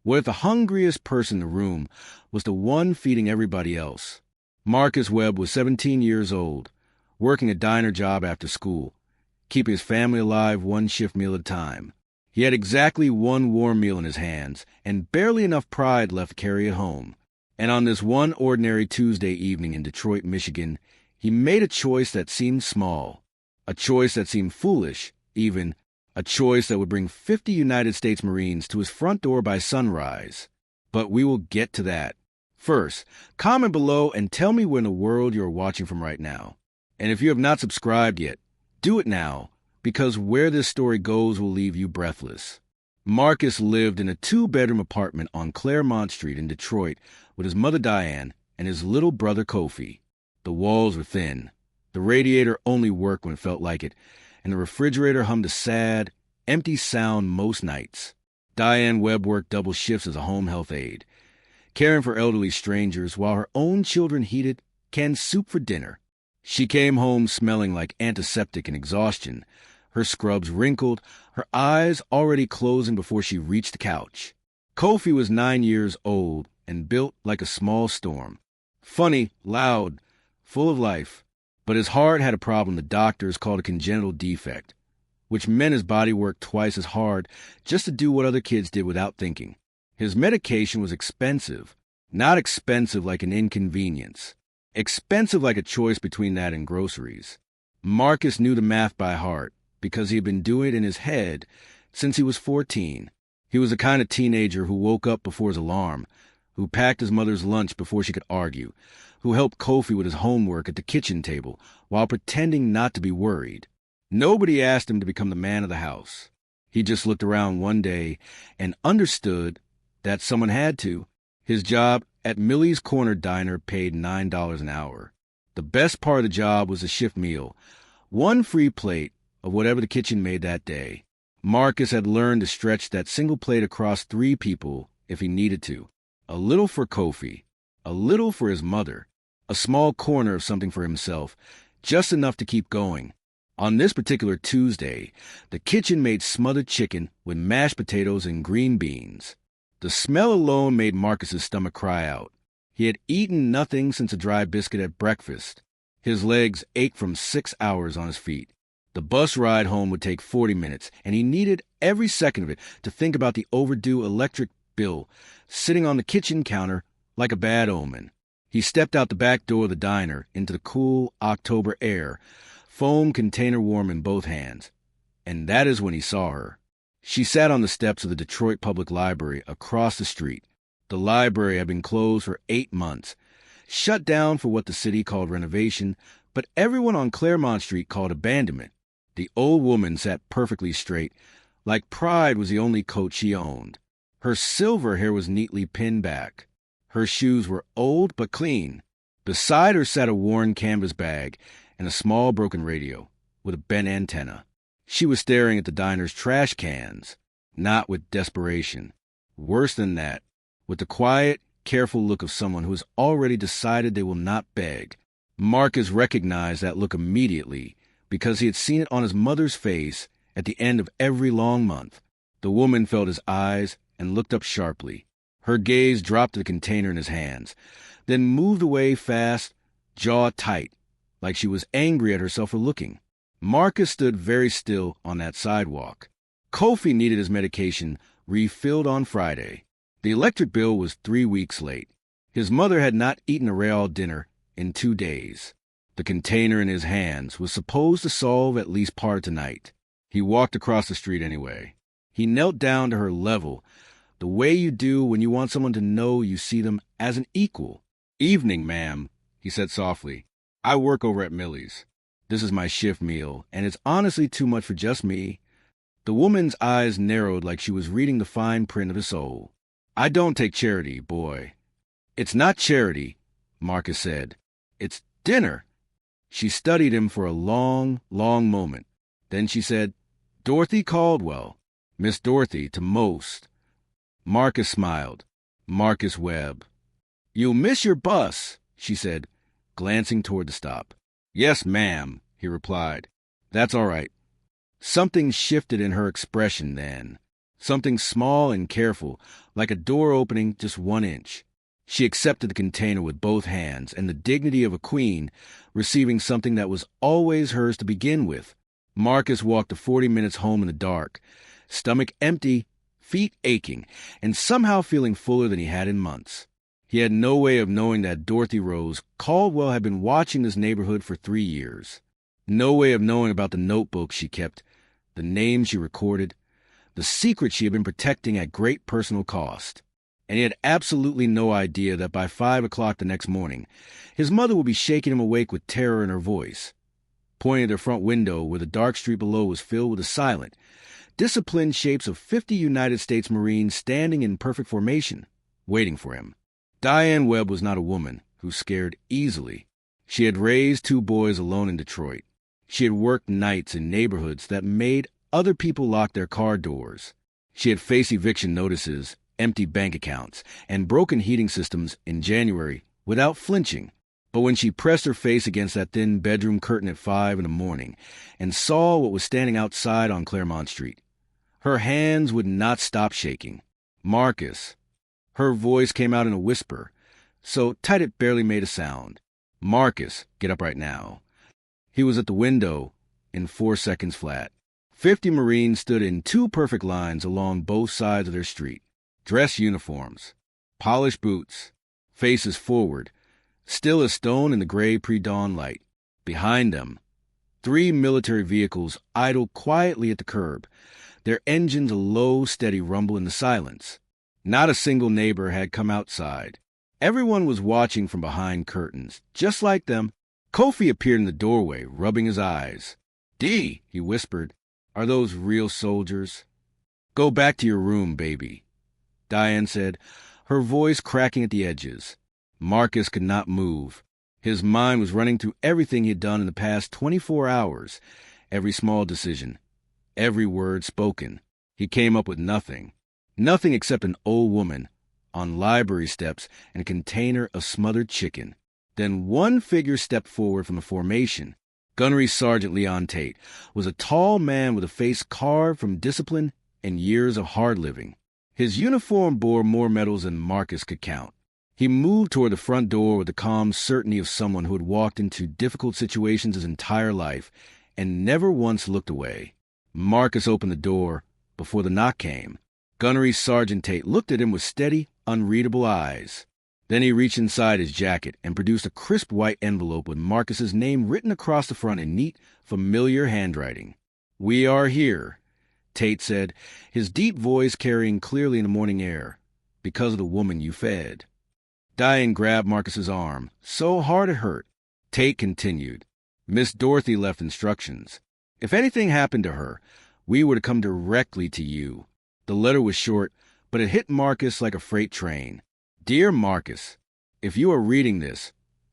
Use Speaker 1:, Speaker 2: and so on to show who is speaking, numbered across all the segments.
Speaker 1: What if the hungriest person in the room was the one feeding everybody else? Marcus Webb was 17 years old, working a diner job after school, keeping his family alive one shift meal at a time. He had exactly one warm meal in his hands and barely enough pride left to carry it home. And on this one ordinary Tuesday evening in Detroit, Michigan, he made a choice that seemed small, a choice that seemed foolish, even a choice that would bring 50 United States Marines to his front door by sunrise. But we will get to that. First, comment below and tell me where in the world you're watching from right now. And if you have not subscribed yet, do it now, because where this story goes will leave you breathless. Marcus lived in a 2-bedroom apartment on Claremont Street in Detroit with his mother Diane and his little brother Kofi. The walls were thin. The radiator only worked when it felt like it, and the refrigerator hummed a sad, empty sound most nights. Diane Webb worked double shifts as a home health aide, caring for elderly strangers while her own children heated canned soup for dinner. She came home smelling like antiseptic and exhaustion, her scrubs wrinkled, her eyes already closing before she reached the couch. Kofi was 9 years old and built like a small storm. Funny, loud, full of life. But his heart had a problem the doctors called a congenital defect, which meant his body worked twice as hard just to do what other kids did without thinking. His medication was expensive, not expensive like an inconvenience. Expensive like a choice between that and groceries. Marcus knew the math by heart because he had been doing it in his head since he was 14. He was the kind of teenager who woke up before his alarm, who packed his mother's lunch before she could argue, who helped Kofi with his homework at the kitchen table while pretending not to be worried. Nobody asked him to become the man of the house. He just looked around one day and understood that someone had to. His job at Millie's Corner Diner paid $9 an hour. The best part of the job was a shift meal, one free plate of whatever the kitchen made that day. Marcus had learned to stretch that single plate across 3 people if he needed to. A little for Kofi, a little for his mother, a small corner of something for himself, just enough to keep going. On this particular Tuesday, the kitchen made smothered chicken with mashed potatoes and green beans. The smell alone made Marcus's stomach cry out. He had eaten nothing since a dry biscuit at breakfast. His legs ached from 6 hours on his feet. The bus ride home would take 40 minutes, and he needed every second of it to think about the overdue electric bill sitting on the kitchen counter like a bad omen. He stepped out the back door of the diner into the cool October air, foam container warm in both hands. And that is when he saw her. She sat on the steps of the Detroit Public Library across the street. The library had been closed for 8 months, shut down for what the city called renovation, but everyone on Claremont Street called abandonment. The old woman sat perfectly straight, like pride was the only coat she owned. Her silver hair was neatly pinned back. Her shoes were old but clean. Beside her sat a worn canvas bag and a small broken radio with a bent antenna. She was staring at the diner's trash cans, not with desperation. Worse than that, with the quiet, careful look of someone who has already decided they will not beg. Marcus recognized that look immediately because he had seen it on his mother's face at the end of every long month. The woman felt his eyes and looked up sharply. Her gaze dropped to the container in his hands, then moved away fast, jaw tight, like she was angry at herself for looking. Marcus stood very still on that sidewalk. Kofi needed his medication refilled on Friday. The electric bill was 3 weeks late. His mother had not eaten a real dinner in 2 days. The container in his hands was supposed to solve at least part of tonight. He walked across the street anyway. He knelt down to her level, the way you do when you want someone to know you see them as an equal. "Evening, ma'am," he said softly. "I work over at Millie's. This is my shift meal, and it's honestly too much for just me." The woman's eyes narrowed like she was reading the fine print of his soul. "I don't take charity, boy." "It's not charity," Marcus said. "It's dinner." She studied him for a long, long moment. Then she said, "Dorothy Caldwell. Miss Dorothy to most." Marcus smiled. Marcus Webb. "You'll miss your bus," she said, glancing toward the stop. "Yes, ma'am," he replied. "That's all right." Something shifted in her expression then. Something small and careful, like a door opening just 1 inch. She accepted the container with both hands and the dignity of a queen, receiving something that was always hers to begin with. Marcus walked the 40 minutes home in the dark, stomach empty, feet aching, and somehow feeling fuller than he had in months. He had no way of knowing that Dorothy Rose Caldwell had been watching this neighborhood for 3 years. No way of knowing about the notebook she kept, the names she recorded, the secret she had been protecting at great personal cost. And he had absolutely no idea that by 5 o'clock the next morning, his mother would be shaking him awake with terror in her voice, pointing at their front window where the dark street below was filled with the silent, disciplined shapes of 50 United States Marines standing in perfect formation, waiting for him. Diane Webb was not a woman who scared easily. She had raised 2 boys alone in Detroit. She had worked nights in neighborhoods that made other people lock their car doors. She had faced eviction notices, empty bank accounts, and broken heating systems in January without flinching. But when she pressed her face against that thin bedroom curtain at 5 in the morning and saw what was standing outside on Claremont Street, her hands would not stop shaking. Marcus. Her voice came out in a whisper, so tight it barely made a sound. Marcus, get up right now. He was at the window in 4 seconds flat. 50 Marines stood in 2 perfect lines along both sides of their street. Dress uniforms, polished boots, faces forward, still as stone in the gray pre-dawn light. Behind them, 3 military vehicles idled quietly at the curb, their engines a low, steady rumble in the silence. Not a single neighbor had come outside. Everyone was watching from behind curtains, just like them. Kofi appeared in the doorway, rubbing his eyes. "Dee," he whispered, "are those real soldiers?" "Go back to your room, baby," Diane said, her voice cracking at the edges. Marcus could not move. His mind was running through everything he had done in the past 24 hours, every small decision, every word spoken. He came up with nothing. Nothing except an old woman on library steps and a container of smothered chicken. Then one figure stepped forward from the formation. Gunnery Sergeant Leon Tate was a tall man with a face carved from discipline and years of hard living. His uniform bore more medals than Marcus could count. He moved toward the front door with the calm certainty of someone who had walked into difficult situations his entire life and never once looked away. Marcus opened the door before the knock came. Gunnery Sergeant Tate looked at him with steady, unreadable eyes. Then he reached inside his jacket and produced a crisp white envelope with Marcus's name written across the front in neat, familiar handwriting. "We are here," Tate said, his deep voice carrying clearly in the morning air, "because of the woman you fed." Diane grabbed Marcus's arm, so hard it hurt. Tate continued, "Miss Dorothy left instructions. If anything happened to her, we were to come directly to you." The letter was short, but it hit Marcus like a freight train. "Dear Marcus, if you are reading this,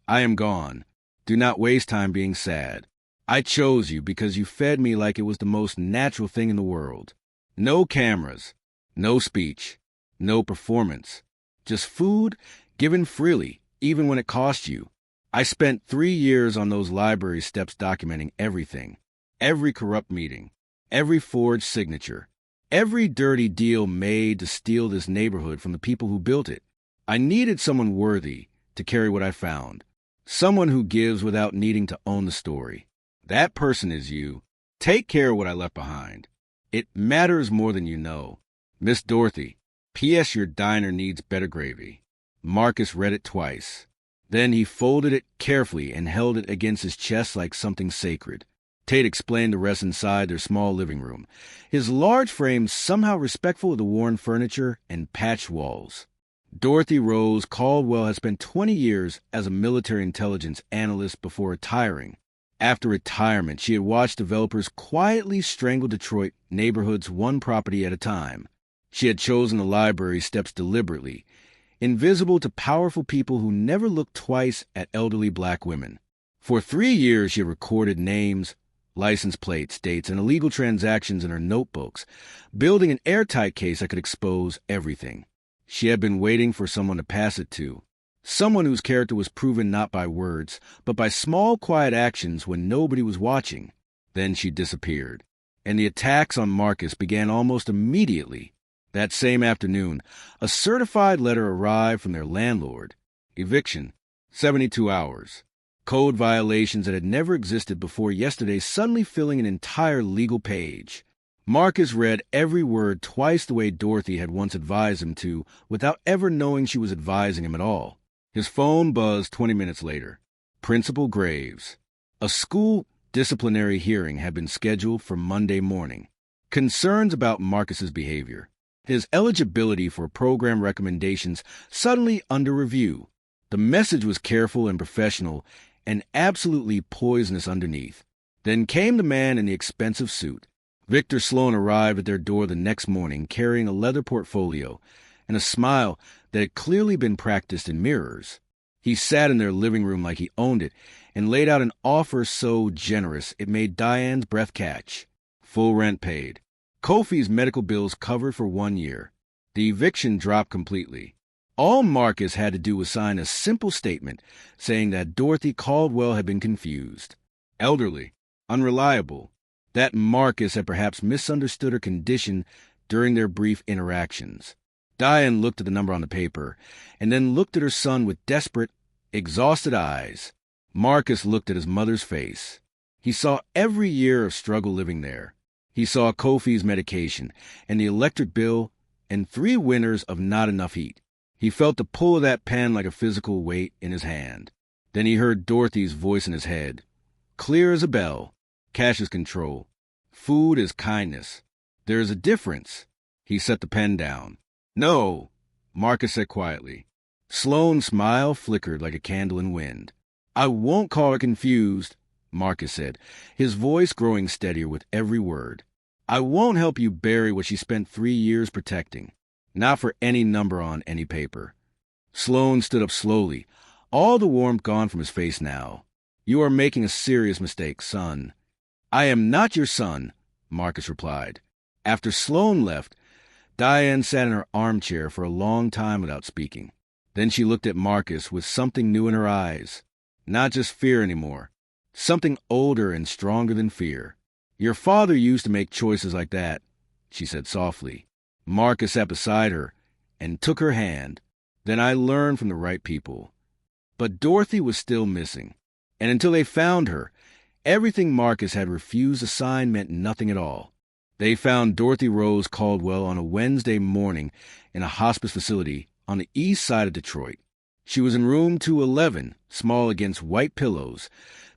Speaker 1: I am gone. Do not waste time being sad. I chose you because you fed me like it was the most natural thing in the world. No cameras, no speech, no performance. Just food given freely, even when it cost you. I spent 3 years on those library steps documenting everything. Every corrupt meeting, every forged signature, every dirty deal made to steal this neighborhood from the people who built it. I needed someone worthy to carry what I found. Someone who gives without needing to own the story. That person is you. Take care of what I left behind. It matters more than you know. Miss Dorothy, P.S. Your diner needs better gravy." Marcus read it twice. Then he folded it carefully and held it against his chest like something sacred. Tate explained the rest inside their small living room, his large frame somehow respectful of the worn furniture and patched walls. Dorothy Rose Caldwell had spent 20 years as a military intelligence analyst before retiring. After retirement, she had watched developers quietly strangle Detroit neighborhoods one property at a time. She had chosen the library steps deliberately, invisible to powerful people who never looked twice at elderly black women. For 3 years, she had recorded names, license plates, dates, and illegal transactions in her notebooks, building an airtight case that could expose everything. She had been waiting for someone to pass it to, someone whose character was proven not by words, but by small, quiet actions when nobody was watching. Then she disappeared. And the attacks on Marcus began almost immediately. That same afternoon, a certified letter arrived from their landlord. Eviction, 72 hours. Code violations that had never existed before yesterday suddenly filling an entire legal page. Marcus read every word twice the way Dorothy had once advised him to, without ever knowing she was advising him at all. His phone buzzed 20 minutes later. Principal Graves. A school disciplinary hearing had been scheduled for Monday morning. Concerns about Marcus's behavior. His eligibility for program recommendations suddenly under review. The message was careful and professional, and absolutely poisonous underneath. Then came the man in the expensive suit. Victor Sloan arrived at their door the next morning carrying a leather portfolio and a smile that had clearly been practiced in mirrors. He sat in their living room like he owned it and laid out an offer so generous it made Diane's breath catch. Full rent paid. Kofi's medical bills covered for 1 year. The eviction dropped completely. All Marcus had to do was sign a simple statement saying that Dorothy Caldwell had been confused. Elderly. Unreliable. That Marcus had perhaps misunderstood her condition during their brief interactions. Diane looked at the number on the paper, and then looked at her son with desperate, exhausted eyes. Marcus looked at his mother's face. He saw every year of struggle living there. He saw Kofi's medication, and the electric bill, and 3 winters of not enough heat. He felt the pull of that pen like a physical weight in his hand. Then he heard Dorothy's voice in his head. Clear as a bell. Cash is control. Food is kindness. There is a difference. He set the pen down. No, Marcus said quietly. Sloane's smile flickered like a candle in wind. I won't call her confused, Marcus said, his voice growing steadier with every word. I won't help you bury what she spent 3 years protecting. Not for any number on any paper. Sloane stood up slowly, all the warmth gone from his face now. You are making a serious mistake, son. I am not your son, Marcus replied. After Sloane left, Diane sat in her armchair for a long time without speaking. Then she looked at Marcus with something new in her eyes. Not just fear anymore. Something older and stronger than fear. Your father used to make choices like that, she said softly. Marcus sat beside her and took her hand. Then I learned from the right people. But Dorothy was still missing. And until they found her, everything Marcus had refused to sign meant nothing at all. They found Dorothy Rose Caldwell on a Wednesday morning in a hospice facility on the east side of Detroit. She was in room 211, small against white pillows,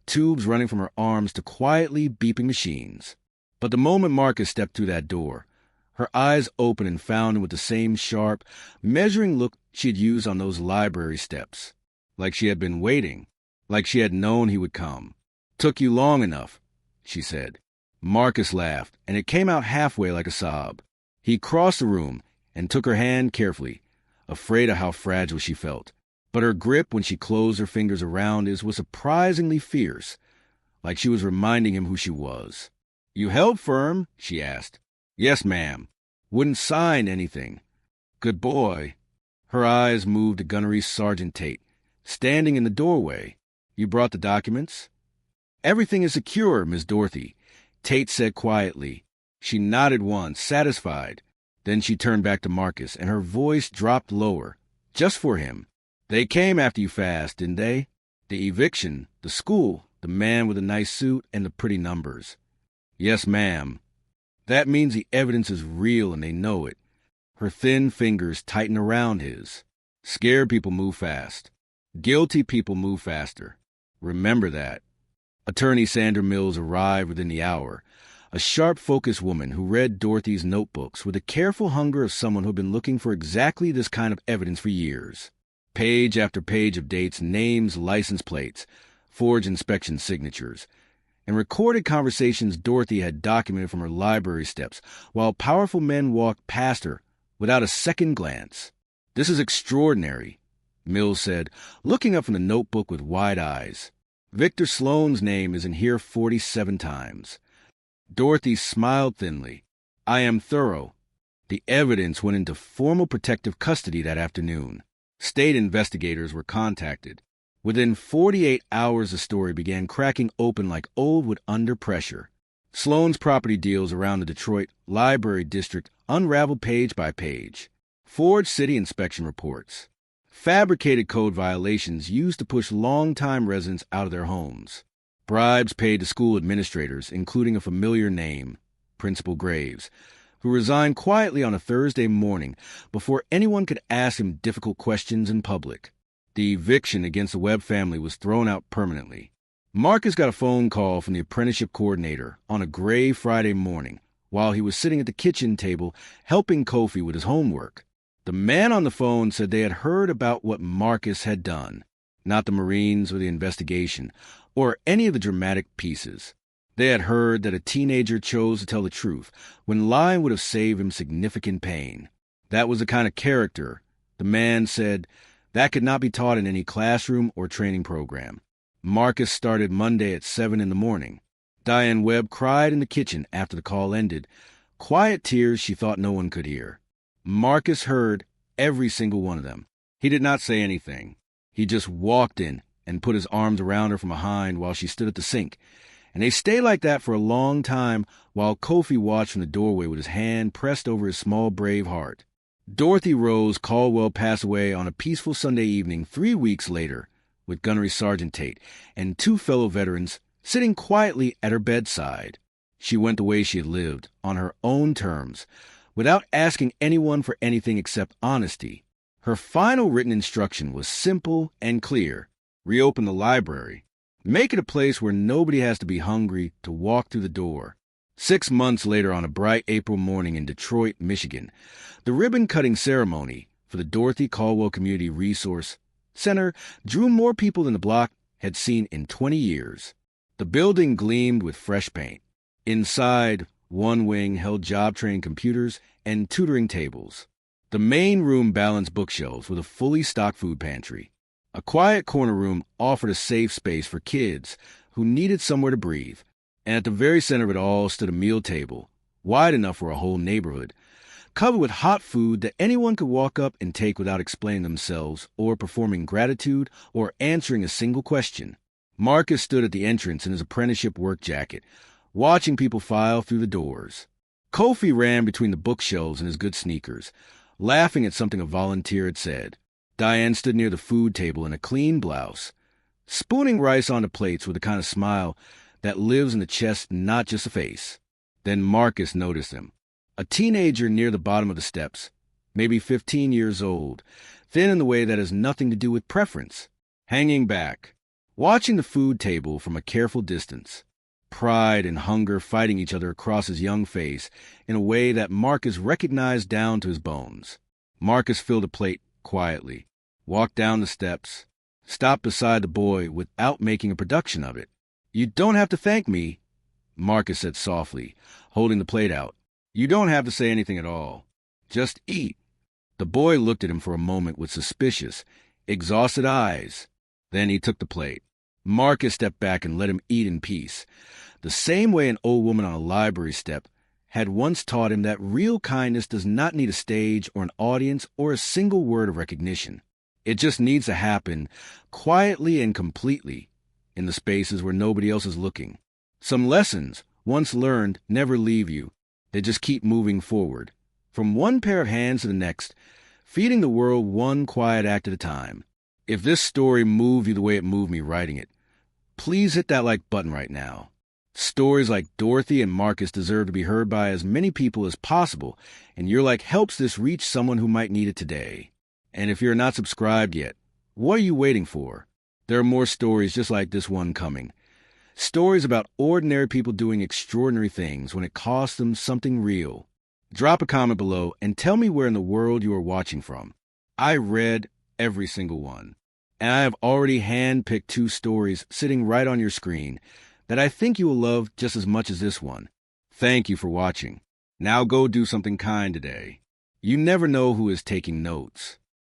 Speaker 1: tubes running from her arms to quietly beeping machines. But the moment Marcus stepped through that door, her eyes opened and found him with the same sharp, measuring look she had used on those library steps. Like she had been waiting, like she had known he would come. Took you long enough, she said. Marcus laughed, and it came out halfway like a sob. He crossed the room and took her hand carefully, afraid of how fragile she felt. But her grip when she closed her fingers around his was surprisingly fierce, like she was reminding him who she was. You held firm? She asked. Yes, ma'am. Wouldn't sign anything. Good boy. Her eyes moved to Gunnery Sergeant Tate, standing in the doorway. You brought the documents? Everything is secure, Miss Dorothy, Tate said quietly. She nodded once, satisfied. Then she turned back to Marcus, and her voice dropped lower, just for him. They came after you fast, didn't they? The eviction, the school, the man with the nice suit, and the pretty numbers. Yes, ma'am. That means the evidence is real and they know it. Her thin fingers tightened around his. Scared people move fast. Guilty people move faster. Remember that. Attorney Sandra Mills arrived within the hour, a sharp-focused woman who read Dorothy's notebooks with the careful hunger of someone who had been looking for exactly this kind of evidence for years. Page after page of dates, names, license plates, forged inspection signatures, and recorded conversations Dorothy had documented from her library steps while powerful men walked past her without a second glance. This is extraordinary, Mills said, looking up from the notebook with wide eyes. Victor Sloane's name is in here 47 times. Dorothy smiled thinly. I am thorough. The evidence went into formal protective custody that afternoon. State investigators were contacted. Within 48 hours, the story began cracking open like old wood under pressure. Sloan's property deals around the Detroit Library District unraveled page by page. Forged city inspection reports. Fabricated code violations used to push longtime residents out of their homes. Bribes paid to school administrators, including a familiar name, Principal Graves, who resigned quietly on a Thursday morning before anyone could ask him difficult questions in public. The eviction against the Webb family was thrown out permanently. Marcus got a phone call from the apprenticeship coordinator on a gray Friday morning while he was sitting at the kitchen table helping Kofi with his homework. The man on the phone said they had heard about what Marcus had done, not the Marines or the investigation, or any of the dramatic pieces. They had heard that a teenager chose to tell the truth when lying would have saved him significant pain. That was the kind of character, the man said, that could not be taught in any classroom or training program. Marcus started Monday at 7 in the morning. Diane Webb cried in the kitchen after the call ended, quiet tears she thought no one could hear. Marcus heard every single one of them. He did not say anything. He just walked in and put his arms around her from behind while she stood at the sink. And they stayed like that for a long time while Kofi watched from the doorway with his hand pressed over his small, brave heart. Dorothy Rose Caldwell passed away on a peaceful Sunday evening 3 weeks later, with Gunnery Sergeant Tate and 2 fellow veterans sitting quietly at her bedside. She went the way she had lived, on her own terms, without asking anyone for anything except honesty. Her final written instruction was simple and clear. Reopen the library. Make it a place where nobody has to be hungry to walk through the door. 6 months later, on a bright April morning in Detroit, Michigan, the ribbon-cutting ceremony for the Dorothy Caldwell Community Resource Center drew more people than the block had seen in 20 years. The building gleamed with fresh paint. Inside, one wing held job-trained computers and tutoring tables. The main room balanced bookshelves with a fully stocked food pantry. A quiet corner room offered a safe space for kids who needed somewhere to breathe. And at the very center of it all stood a meal table, wide enough for a whole neighborhood, covered with hot food that anyone could walk up and take without explaining themselves or performing gratitude or answering a single question. Marcus stood at the entrance in his apprenticeship work jacket, watching people file through the doors. Kofi ran between the bookshelves in his good sneakers, laughing at something a volunteer had said. Diane stood near the food table in a clean blouse, spooning rice onto plates with the kind of smile that lives in the chest, not just the face. Then Marcus noticed him. A teenager near the bottom of the steps, maybe 15 years old, thin in the way that has nothing to do with preference, hanging back, watching the food table from a careful distance. Pride and hunger fighting each other across his young face in a way that Marcus recognized down to his bones. Marcus filled a plate quietly, walked down the steps, stopped beside the boy without making a production of it. "You don't have to thank me," Marcus said softly, holding the plate out. "You don't have to say anything at all. Just eat." The boy looked at him for a moment with suspicious, exhausted eyes. Then he took the plate. Marcus stepped back and let him eat in peace, the same way an old woman on a library step had once taught him that real kindness does not need a stage or an audience or a single word of recognition. It just needs to happen quietly and completely in the spaces where nobody else is looking. Some lessons, once learned, never leave you. They just keep moving forward, from one pair of hands to the next, feeding the world one quiet act at a time. If this story moved you the way it moved me writing it, please hit that like button right now. Stories like Dorothy and Marcus deserve to be heard by as many people as possible, and your like helps this reach someone who might need it today. And if you're not subscribed yet, what are you waiting for? There are more stories just like this one coming. Stories about ordinary people doing extraordinary things when it costs them something real. Drop a comment below and tell me where in the world you are watching from. I read every single one, and I have already hand-picked 2 stories sitting right on your screen that I think you will love just as much as this one. Thank you for watching. Now go do something kind today. You never know who is taking notes.